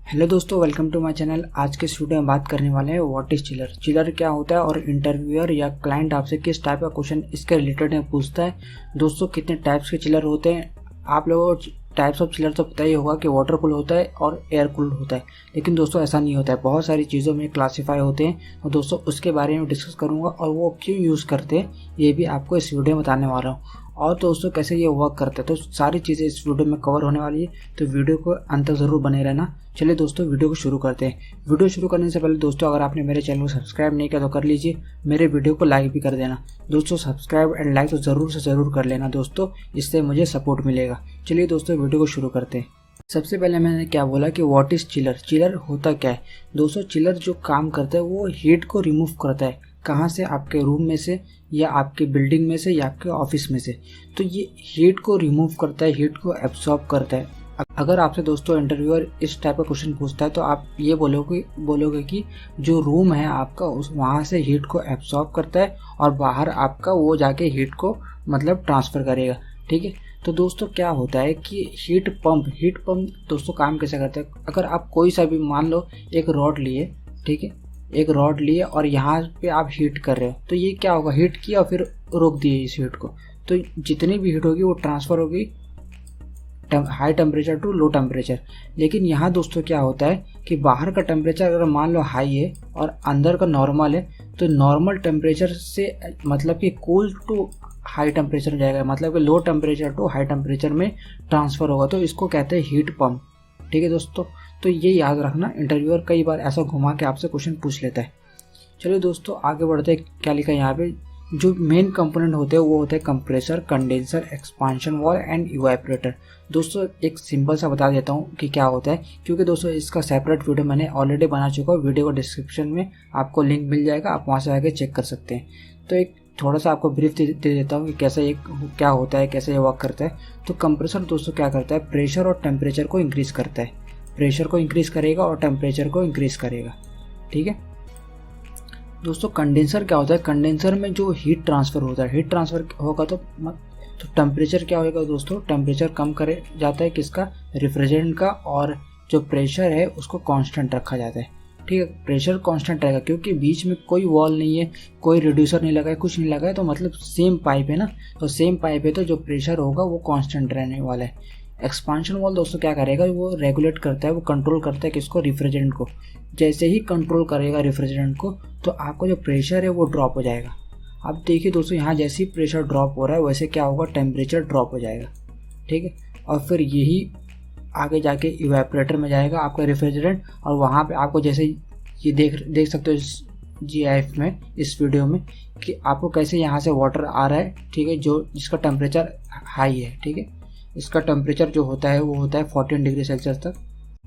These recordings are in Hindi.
हेलो दोस्तों, वेलकम टू माय चैनल। आज के इस वीडियो में बात करने वाले हैं व्हाट इज चिलर। चिलर क्या होता है और इंटरव्यूअर या क्लाइंट आपसे किस टाइप का क्वेश्चन इसके रिलेटेड में पूछता है। दोस्तों, कितने टाइप्स के चिलर होते हैं आप लोगों को टाइप्स ऑफ चिलर तो पता ही होगा कि वाटर कूल होता है और एयर कूल्ड होता है, लेकिन दोस्तों ऐसा नहीं होता है। बहुत सारी चीज़ों में क्लासीफाई होते हैं और दोस्तों उसके बारे में डिस्कस करूंगा और वो क्यों यूज़ करते हैं ये भी आपको इस वीडियो में बताने वाला हूँ। और दोस्तों कैसे ये वर्क करते हैं तो सारी चीज़ें इस वीडियो में कवर होने वाली है, तो वीडियो को अंत तक ज़रूर बने रहना। चलिए दोस्तों वीडियो को शुरू करते हैं। वीडियो शुरू करने से पहले दोस्तों अगर आपने मेरे चैनल को सब्सक्राइब नहीं किया तो कर लीजिए, मेरे वीडियो को लाइक भी कर देना। दोस्तों सब्सक्राइब एंड लाइक तो ज़रूर से ज़रूर कर लेना दोस्तों, इससे मुझे सपोर्ट मिलेगा। चलिए दोस्तों वीडियो को शुरू करते हैं। सबसे पहले मैंने क्या बोला कि व्हाट इज़ चिलर। चिलर होता क्या है दोस्तों? चिलर जो काम करता है वो हीट को रिमूव करता है। कहाँ से? आपके रूम में से या आपके बिल्डिंग में से या आपके ऑफिस में से। तो ये हीट को रिमूव करता है, हीट को एब्सॉर्ब करता है। अगर आपसे दोस्तों इंटरव्यूअर इस टाइप का क्वेश्चन पूछता है तो आप ये बोलोगे कि जो रूम है आपका उस वहाँ से हीट को एब्सॉर्ब करता है और बाहर आपका वो जाके हीट को मतलब ट्रांसफ़र करेगा। ठीक है, तो दोस्तों क्या होता है कि हीट पंप दोस्तों काम कैसे करता है। अगर आप कोई सा भी मान लो एक रॉड लिए, ठीक है, एक रॉड लिए और यहाँ पे आप हीट कर रहे हो तो ये क्या होगा, हीट किया और फिर रोक दिए इस हीट को, तो जितनी भी हीट होगी वो ट्रांसफ़र होगी high temperature to low temperature. लेकिन यहाँ दोस्तों क्या होता है कि बाहर का टेम्परेचर अगर मान लो हाई है और अंदर का नॉर्मल है तो नॉर्मल टेम्परेचर से मतलब कि कूल टू हाई टेम्परेचर में जाएगा, मतलब कि low temperature to high temperature में ट्रांसफ़र होगा। तो इसको कहते हैं हीट पंप। ठीक है दोस्तों, तो ये याद रखना, इंटरव्यूअर कई बार ऐसा घुमा के आपसे क्वेश्चन पूछ लेता है। चलिए दोस्तों आगे बढ़ते हैं। क्या लिखा है यहाँ पे? जो मेन कंपोनेंट होते हैं वो होते हैं compressor, condenser, expansion wall and evaporator. दोस्तों एक सिंपल सा बता देता हूँ कि क्या होता है, क्योंकि दोस्तों इसका सेपरेट वीडियो मैंने ऑलरेडी बना चुका हूँ। वीडियो को डिस्क्रिप्शन में आपको लिंक मिल जाएगा, आप वहाँ से आके चेक कर सकते हैं। तो एक थोड़ा सा आपको ब्रीफ दे देता हूँ कि कैसे ये क्या होता है, कैसे ये वर्क करता है। तो कंप्रेसर दोस्तों क्या करता है, प्रेशर और टेम्परेचर को इंक्रीज़ करता है। प्रेशर को इंक्रीज़ करेगा और टेम्परेचर को इंक्रीज़ करेगा। ठीक है दोस्तों, कंडेंसर क्या होता है? कंडेंसर में जो हीट ट्रांसफ़र होता है, हीट ट्रांसफ़र होगा तो टेम्परेचर क्या होगा दोस्तों? टेम्परेचर कम करे जाता है किसका? रेफ्रिजरेंट का। और जो प्रेशर है उसको कांस्टेंट रखा जाता है। ठीक है, प्रेशर कांस्टेंट रहेगा क्योंकि बीच में कोई वॉल नहीं है, कोई रिड्यूसर नहीं लगा है, कुछ नहीं लगा है, तो मतलब सेम पाइप है ना, तो सेम पाइप है तो जो प्रेशर होगा वो कांस्टेंट रहने वाला है। एक्सपांशन वॉल दोस्तों क्या करेगा, वो रेगुलेट करता है, वो कंट्रोल करता है किसको? रेफ्रिजरेंट को। जैसे ही कंट्रोल करेगा रेफ्रिजरेंट को तो आपका जो प्रेशर है वो ड्रॉप हो जाएगा। अब देखिए दोस्तों, यहाँ जैसे ही प्रेशर ड्रॉप हो रहा है वैसे क्या होगा, टेम्परेचर ड्रॉप हो जाएगा। ठीक है, और फिर यही आगे जाके इवेपोरेटर में जाएगा आपका रेफ्रिजरेंट, और वहाँ पे आपको जैसे ये देख सकते हो इस GIF में, इस वीडियो में, कि आपको कैसे यहाँ से वाटर आ रहा है। ठीक है, जो जिसका टेम्परेचर हाई है। ठीक है, इसका टेम्परेचर जो होता है वो होता है 14 डिग्री सेल्सियस तक।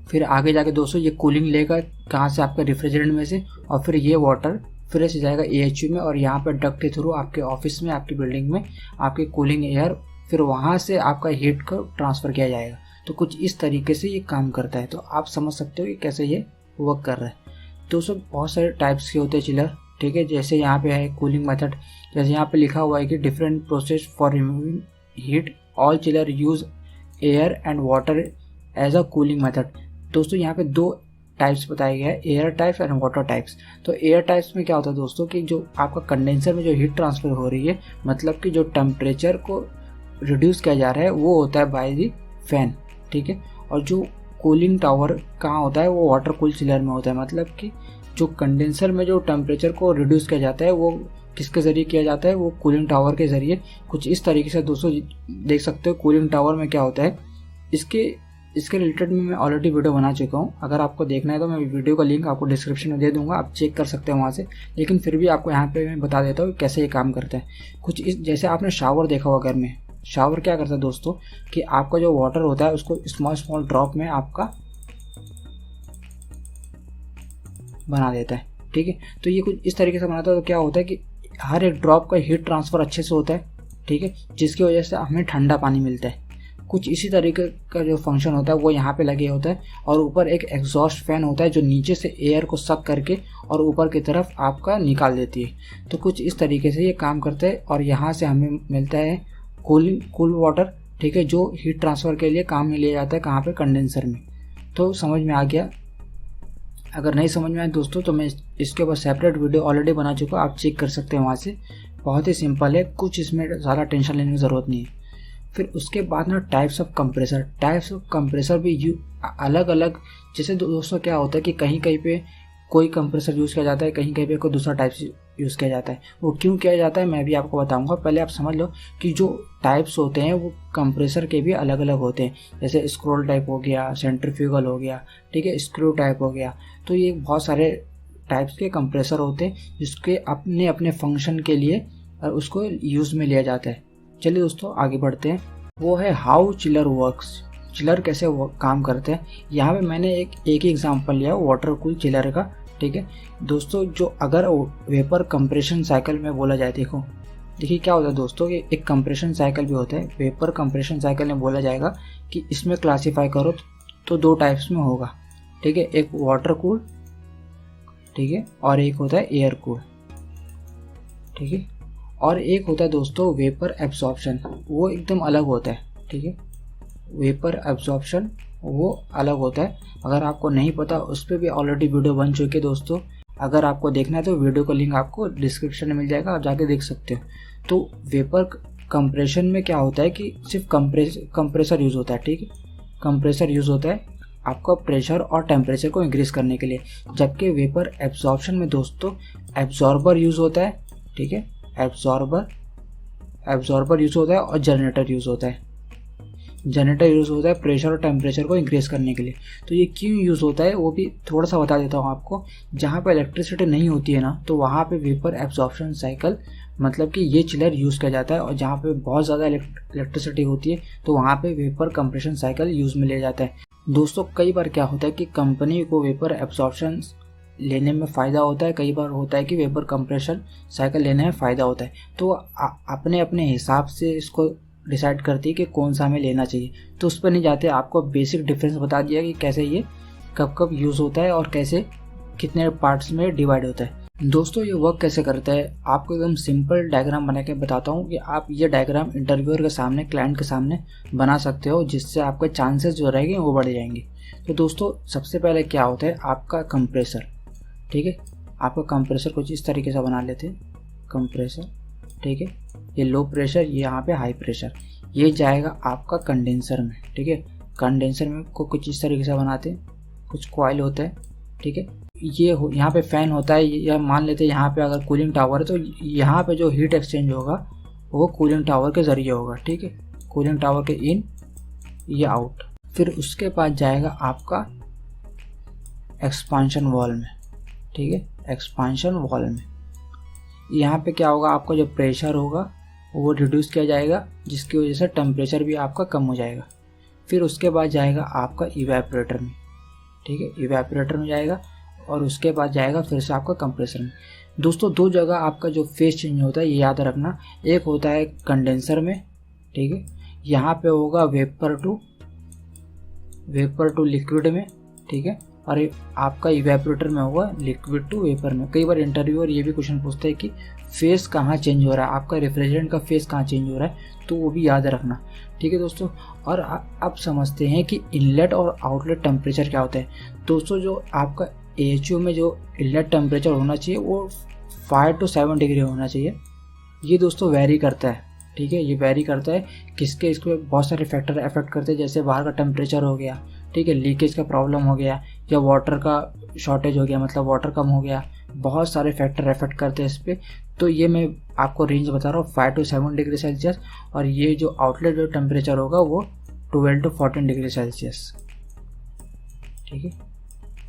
फिर आगे जाके दोस्तों ये कूलिंग लेगा कहाँ से? आपका रेफ्रिजरेंट में से, और फिर ये वाटर फिर से जाएगा AHU में, और यहाँ पर डक्ट के थ्रू आपके ऑफिस में, आपकी बिल्डिंग में आपके कूलिंग एयर, फिर वहाँ से आपका हीट को ट्रांसफ़र किया जाएगा। तो कुछ इस तरीके से ये काम करता है। तो आप समझ सकते हो कि कैसे ये वर्क कर रहा है। दोस्तों बहुत सारे टाइप्स के होते हैं चिलर। ठीक है, जैसे यहाँ पे है कूलिंग मेथड, जैसे यहाँ पे लिखा हुआ है कि different process for removing heat, all chiller use air and water as a cooling method. दोस्तों यहाँ पे दो टाइप्स बताए गए हैं, air types and water types. तो एयर टाइप्स में क्या होता है दोस्तों कि जो आपका कंडेंसर में जो हीट ट्रांसफ़र हो रही है, मतलब कि जो टेम्परेचर को रिड्यूस किया जा रहा है वो होता है बाय दी फैन। ठीक है, और जो कूलिंग टावर कहाँ होता है, वो वाटर कूल चिलर में होता है। मतलब कि जो कंडेंसर में जो टेम्परेचर को रिड्यूस किया जाता है वो किसके ज़रिए किया जाता है, वो कूलिंग टावर के ज़रिए। कुछ इस तरीके से दोस्तों देख सकते हो कूलिंग टावर में क्या होता है। इसके रिलेटेड में मैं ऑलरेडी वीडियो बना चुका हूँ, अगर आपको देखना है तो मैं वीडियो का लिंक आपको डिस्क्रिप्शन में दे दूंगा, आप चेक कर सकते हैं वहाँ से। लेकिन फिर भी आपको यहाँ पे मैं बता देता हूँ कैसे ये काम करता है। कुछ इस जैसे आपने शावर देखा होगा घर में, शावर क्या करता है दोस्तों कि आपका जो वाटर होता है उसको स्मॉल ड्रॉप में आपका बना देता है। ठीक है, तो ये कुछ इस तरीके से बनाता है। तो क्या होता है कि हर एक ड्रॉप का हीट ट्रांसफ़र अच्छे से होता है। ठीक है, जिसकी वजह से हमें ठंडा पानी मिलता है। कुछ इसी तरीके का जो फंक्शन होता है वो यहाँ पे लगे होता है, और ऊपर एक एग्जॉस्ट फैन होता है जो नीचे से एयर को सक करके और ऊपर की तरफ आपका निकाल देती है। तो कुछ इस तरीके से ये काम करता है, और यहाँ से हमें मिलता है कूल वाटर। ठीक है, जो हीट ट्रांसफ़र के लिए काम में लिया जाता है कहाँ पे? कंडेंसर में। तो समझ में आ गया अगर नहीं समझ में आए दोस्तों तो मैं इसके ऊपर सेपरेट वीडियो ऑलरेडी बना चुका हूँ, आप चेक कर सकते हैं वहाँ से। बहुत ही सिंपल है, कुछ इसमें ज़्यादा टेंशन लेने की ज़रूरत नहीं है। फिर उसके बाद ना टाइप्स ऑफ कंप्रेसर भी अलग अलग। जैसे दोस्तों क्या होता है कि कहीं कहीं पे कोई कंप्रेसर यूज़ किया जाता है, कहीं कहीं पे कोई दूसरा टाइप यूज़ किया जाता है। वो क्यों किया जाता है मैं भी आपको बताऊंगा। पहले आप समझ लो कि जो टाइप्स होते हैं वो कंप्रेसर के भी अलग अलग होते हैं। जैसे स्क्रॉल टाइप हो गया, सेंट्रीफ्यूगल हो गया, ठीक है, स्क्रू टाइप हो गया। तो ये बहुत सारे टाइप्स के कंप्रेसर होते हैं जिसके अपने अपने फंक्शन के लिए उसको यूज़ में लिया जाता है। चलिए दोस्तों आगे बढ़ते हैं। वो है हाउ चिलर वर्क्स, चिलर कैसे काम करते हैं। यहाँ पे मैंने एक ही एग्जांपल लिया वाटर कूल चिलर का, ठीक है दोस्तों। जो अगर वेपर कंप्रेशन साइकिल में बोला जाए, देखिए क्या होता है दोस्तों कि एक कंप्रेशन साइकिल भी होता है। वेपर कंप्रेशन साइकिल में बोला जाएगा कि इसमें क्लासीफाई करो तो दो टाइप्स में होगा, ठीक है, एक वाटर कूल, ठीक है, और एक होता है एयर कूल, ठीक है, और एक होता है दोस्तों वेपर एब्जॉर्प्शन, वो एकदम अलग होता है, ठीक है। वेपर एब्जॉर्प्शन वो अलग होता है। अगर आपको नहीं पता उस पर भी ऑलरेडी वीडियो बन चुकी है दोस्तों। अगर आपको देखना है तो वीडियो का लिंक आपको डिस्क्रिप्शन में मिल जाएगा, आप जाके देख सकते हो। तो वेपर कंप्रेशन में क्या होता है कि सिर्फ कंप्रेसर यूज़ होता है, ठीक है, कंप्रेसर यूज़ होता है आपका प्रेशर और टेम्परेचर को इंक्रीज करने के लिए। जबकि वेपर एब्जॉर्प्शन में दोस्तों एब्जॉर्बर यूज़ होता है, ठीक है, एब्जॉर्बर यूज़ होता है और जनरेटर यूज़ होता है। जनरेटर यूज़ होता है प्रेशर और टेम्परेचर को इंक्रीज करने के लिए। तो ये क्यों यूज़ होता है वो भी थोड़ा सा बता देता हूँ आपको। जहाँ पे इलेक्ट्रिसिटी नहीं होती है ना, तो वहाँ पे वेपर एब्जॉर्प्शन साइकिल मतलब कि ये चिलर यूज़ किया जाता है। और जहाँ पे बहुत ज़्यादा इलेक्ट्रिसिटी होती है तो वहाँ पे वेपर कंप्रेशन साइकिल यूज़ में लिया जाता है। दोस्तों कई बार क्या होता है कि कंपनी को वेपर एब्जॉर्प्शन लेने में फ़ायदा होता है, कई बार होता है कि वेपर कंप्रेशन साइकिल लेने में फ़ायदा होता है। तो अपने अपने हिसाब से इसको डिसाइड करती है कि कौन सा हमें लेना चाहिए। तो उस पर नहीं जाते, आपको बेसिक डिफरेंस बता दिया कि कैसे ये कब कब यूज़ होता है और कैसे कितने पार्ट्स में डिवाइड होता है। दोस्तों ये वर्क कैसे करता है आपको एकदम सिंपल डायग्राम बना के बताता हूँ कि आप ये डायग्राम इंटरव्यूअर के सामने, क्लाइंट के सामने बना सकते हो, जिससे आपके चांसेस जो रहेंगे वो बढ़ जाएंगे। तो दोस्तों सबसे पहले क्या होता है आपका कंप्रेसर, ठीक है, आपका कंप्रेसर कुछ इस तरीके से बना लेते हैं। कंप्रेसर, ठीक है, ये लो प्रेशर, ये यहाँ पे हाई प्रेशर, ये जाएगा आपका कंडेंसर में, ठीक है। कंडेंसर में को कुछ इस तरीके से बनाते हैं, कुछ कॉइल होता है, ठीक है। ये यहाँ पे फैन होता है, या मान लेते हैं यहाँ पे अगर कूलिंग टावर है तो यहाँ पे जो हीट एक्सचेंज होगा वो कूलिंग टावर के ज़रिए होगा, ठीक है, कूलिंग टावर के इन, ये आउट। फिर उसके बाद जाएगा आपका एक्सपांशन वॉल में, ठीक है, एक्सपांशन वॉल में यहाँ पे क्या होगा आपका जो प्रेशर होगा वो रिड्यूस किया जाएगा, जिसकी वजह से टेम्परेचर भी आपका कम हो जाएगा। फिर उसके बाद जाएगा आपका इवेपोरेटर में, ठीक है, इवेपोरेटर में जाएगा और उसके बाद जाएगा फिर से आपका कंप्रेसर में। दोस्तों दो जगह आपका जो फेस चेंज होता है ये याद रखना, एक होता है कंडेंसर में, ठीक है, यहाँ पे होगा वेपर टू लिक्विड में, ठीक है, और आपका इवेपोरेटर में होगा लिक्विड टू वेपर में। कई बार इंटरव्यूअर ये भी क्वेश्चन पूछते हैं कि फेस कहाँ चेंज हो रहा है, आपका रेफ्रिजरेंट का फेस कहाँ चेंज हो रहा है, तो वो भी याद रखना, ठीक है दोस्तों। और अब समझते हैं कि इनलेट और आउटलेट टेम्परेचर क्या होता है। दोस्तों जो आपका AHU में जो इनलेट टेम्परेचर होना चाहिए वो 5 to 7 डिग्री होना चाहिए। ये दोस्तों वेरी करता है, ठीक है, ये वेरी करता है किसके, इसको बहुत सारे फैक्टर अफेक्ट करते हैं, जैसे बाहर का टेम्परेचर हो गया, ठीक है, लीकेज का प्रॉब्लम हो गया, या वाटर का शॉर्टेज हो गया, मतलब वाटर कम हो गया, बहुत सारे फैक्टर अफेक्ट करते हैं इस पर। तो ये मैं आपको रेंज बता रहा हूँ 5 to 7 डिग्री सेल्सियस, और ये जो आउटलेट जो टेम्परेचर होगा वो 12 to 14 डिग्री सेल्सियस, ठीक है,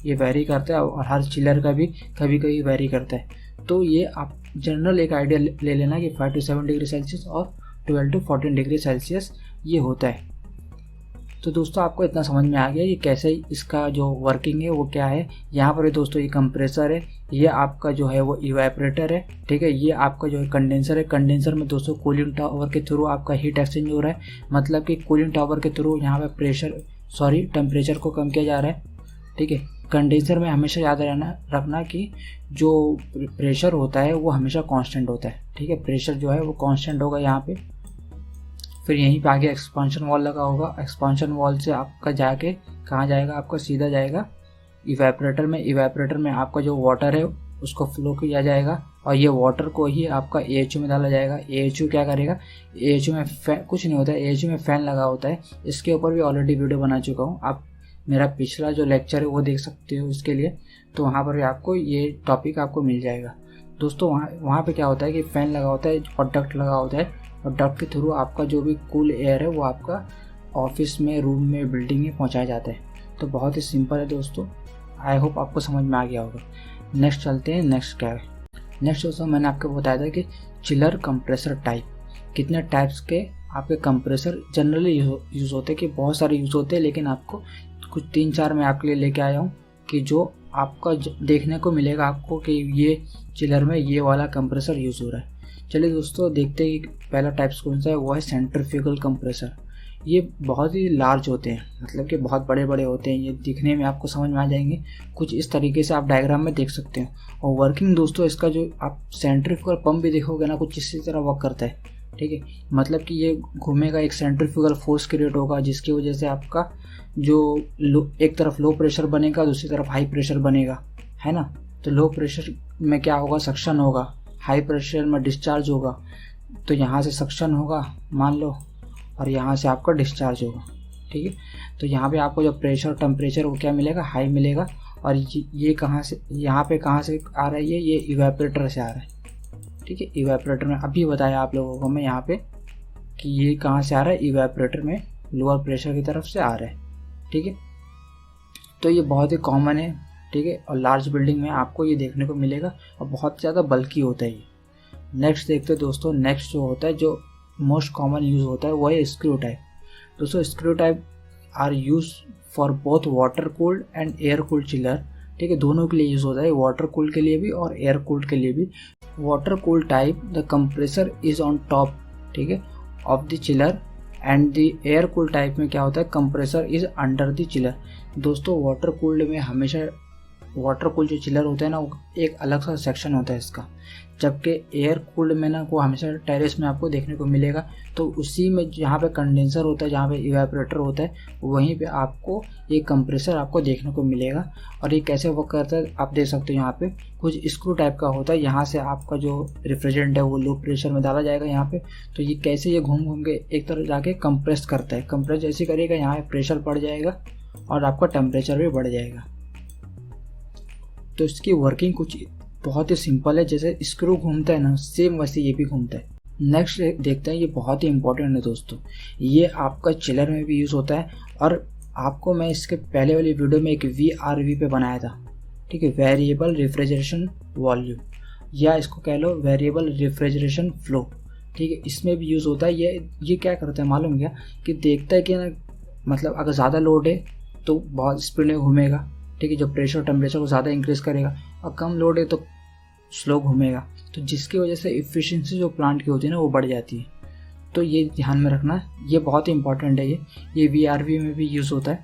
ये वेरी करता है। और हर चिलर का भी कभी कभी वेरी करता है। तो ये आप जनरल एक आइडिया ले लेना कि 5 to 7 डिग्री सेल्सियस और 12 to 14 डिग्री सेल्सियस ये होता है। तो दोस्तों आपको इतना समझ में आ गया कि कैसे इसका जो वर्किंग है वो क्या है। यहाँ पर दोस्तों ये कंप्रेसर है, ये आपका जो है वो इवेपोरेटर है, ठीक है, ये आपका जो है कंडेंसर है। कंडेंसर में दोस्तों कूलिंग टावर के थ्रू आपका हीट एक्सचेंज हो रहा है, मतलब कि कूलिंग टावर के थ्रू यहाँ पे टेम्परेचर को कम किया जा रहा है, ठीक है। कंडेंसर में हमेशा याद रखना कि जो प्रेशर होता है वो हमेशा कांस्टेंट होता है, ठीक है, प्रेशर जो है वो कांस्टेंट होगा यहाँ पे। फिर यहीं पे आगे एक्सपांशन वॉल लगा होगा, एक्सपांशन वॉल से आपका जाके कहाँ जाएगा, आपका सीधा जाएगा इवेपोरेटर में आपका जो वाटर है उसको फ्लो किया जाएगा और ये वाटर को ही आपका AHU में डाला जाएगा। AHU क्या करेगा, AHU में कुछ नहीं होता है, AHU में फ़ैन लगा होता है। इसके ऊपर भी ऑलरेडी वीडियो बना चुका हूँ, आप मेरा पिछला जो लेक्चर है वो देख सकते हो इसके लिए, तो वहाँ पर भी आपको ये टॉपिक आपको मिल जाएगा। दोस्तों वहाँ पे क्या होता है कि फ़ैन लगा होता है और डक्ट लगा होता है, और डक्ट के थ्रू आपका जो भी कूल एयर है वो आपका ऑफिस में, रूम में, बिल्डिंग में पहुँचाया जाता है। तो बहुत ही सिंपल है दोस्तों, आई होप आपको समझ में आ गया होगा। नेक्स्ट चलते हैं, नेक्स्ट क्या है। नेक्स्ट दोस्तों मैंने आपको बताया था कि चिलर कंप्रेसर टाइप, कितने टाइप्स के आपके कंप्रेसर जनरली यूज़ होते हैं, कि बहुत सारे यूज़ होते हैं, लेकिन आपको कुछ 3-4 मैं आपके लिए लेके आया हूँ कि जो आपका देखने को मिलेगा आपको कि ये चिलर में ये वाला कंप्रेसर यूज़ हो रहा है। चलिए दोस्तों देखते हैं कि पहला टाइप्स कौन सा है, वो है सेंट्रीफ्यूगल कंप्रेसर। ये बहुत ही लार्ज होते हैं, मतलब कि बहुत बड़े बड़े होते हैं, ये दिखने में आपको समझ में आ जाएंगे, कुछ इस तरीके से आप डायग्राम में देख सकते हो। और वर्किंग दोस्तों इसका जो आप सेंट्रीफ्यूगल पंप भी देखोगे ना, कुछ इसी तरह वर्क करता है, ठीक है। मतलब कि ये घूमेगा, एक सेंट्रीफ्यूगल फोर्स क्रिएट होगा जिसकी वजह से आपका जो एक तरफ लो प्रेशर बनेगा, दूसरी तरफ हाई प्रेशर बनेगा, है ना। तो लो प्रेशर में क्या होगा, सक्शन होगा, हाई प्रेशर में डिस्चार्ज होगा। तो यहाँ से सक्शन होगा मान लो, और यहाँ से आपका डिस्चार्ज होगा, ठीक है। तो यहाँ पे आपको जो प्रेशर टेम्परेचर वो क्या मिलेगा, हाई मिलेगा। और ये कहाँ से, यहाँ पे कहाँ से आ रहा है, ये इवेपोरेटर से आ रहा है, ठीक है। इवेपोरेटर में अभी बताया आप लोगों को मैं यहाँ पे कि ये कहाँ से आ रहा है, इवेपोरेटर में लोअर प्रेशर की तरफ से आ रहा है, ठीक है। तो ये बहुत ही कॉमन है, ठीक है, और लार्ज बिल्डिंग में आपको ये देखने को मिलेगा और बहुत ज़्यादा बल्कि होता है ये। नेक्स्ट देखते हैं दोस्तों, नेक्स्ट जो होता है, जो मोस्ट कॉमन यूज़ होता है वो है स्क्रू टाइप। दोस्तों screw type are use for both water cooled and air cooled chiller, ठीक है, दोनों के लिए यूज़ होता है, वाटर कूल्ड के लिए भी और एयर कूल्ड के लिए भी। Water cooled type the compressor is on top, ठीक है, of the chiller, and the air cooled type में क्या होता है, compressor is under the chiller. दोस्तों वाटर कूल्ड में हमेशा वाटर कूल्ड जो चिलर होता है ना, वो एक अलग सा सेक्शन होता है इसका, जबकि एयर कूल्ड में ना वो हमेशा टेरेस में आपको देखने को मिलेगा। तो उसी में जहाँ पे कंडेंसर होता है, जहाँ पे इवेपोरेटर होता है, वहीं पे आपको ये कंप्रेसर आपको देखने को मिलेगा। और ये कैसे वर्क करता है आप देख सकते हो, यहाँ पे कुछ स्क्रू टाइप का होता है, यहाँ से आपका जो रिफ्रिजरेंट है वो लो प्रेशर में डाला जाएगा यहाँ पे। तो ये कैसे ये घूम घूम के एक तरफ जाके कंप्रेस करता है, कंप्रेस जैसे करेगा यहाँ पे प्रेशर बढ़ जाएगा और आपका टेम्परेचर भी बढ़ जाएगा। तो इसकी वर्किंग कुछ बहुत ही सिंपल है, जैसे स्क्रू घूमता है ना सेम वैसे ये भी घूमता है। नेक्स्ट देखते हैं, ये बहुत ही इंपॉर्टेंट है दोस्तों, ये आपका चिलर में भी यूज़ होता है। और आपको मैं इसके पहले वाली वीडियो में एक VRV पे बनाया था, ठीक है, वेरिएबल रेफ्रिजरेशन वॉल्यूम, या इसको कह लो वेरिएबल रेफ्रिजरेशन फ्लो, ठीक है, इसमें भी यूज़ होता है। ये क्या करता है मालूम क्या, कि देखता है कि ना, मतलब अगर ज़्यादा लोड है तो बहुत स्पीड में घूमेगा, ठीक है, जो प्रेशर टेम्परेचर को ज़्यादा इंक्रीज करेगा, और कम लोड है तो स्लो घूमेगा, तो जिसकी वजह से इफ़िशिएंसी जो प्लांट की होती है ना वो बढ़ जाती है। तो ये ध्यान में रखना, ये बहुत ही इंपॉर्टेंट है। ये VRV में भी यूज़ होता है,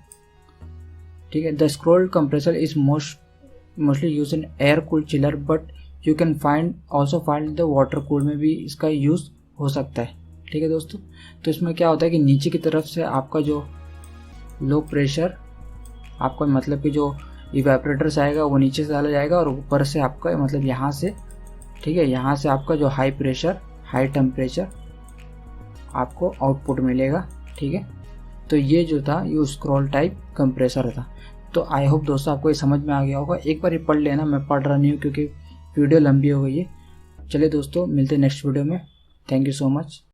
ठीक है। The scrolled compressor is mostly use in air cooled chiller, but you can also find the water cooled में भी इसका यूज़ हो सकता है, ठीक है दोस्तों। तो इसमें क्या होता है कि नीचे की तरफ से आपका जो लो प्रेशर, आपका मतलब कि जो इवेपोरेटर से आएगा वो नीचे से डाला जाएगा, और ऊपर से आपका मतलब यहाँ से, ठीक है, यहाँ से आपका जो हाई प्रेशर हाई टेम्परेचर आपको आउटपुट मिलेगा, ठीक है। तो ये जो था ये स्क्रॉल टाइप कंप्रेसर था। तो आई होप दोस्तों आपको ये समझ में आ गया होगा। एक बार ये पढ़ लेना, मैं पढ़ रहा नहीं हूँ क्योंकि वीडियो लंबी हो गई है। चलिए दोस्तों मिलते हैं नेक्स्ट वीडियो में। Thank you so much.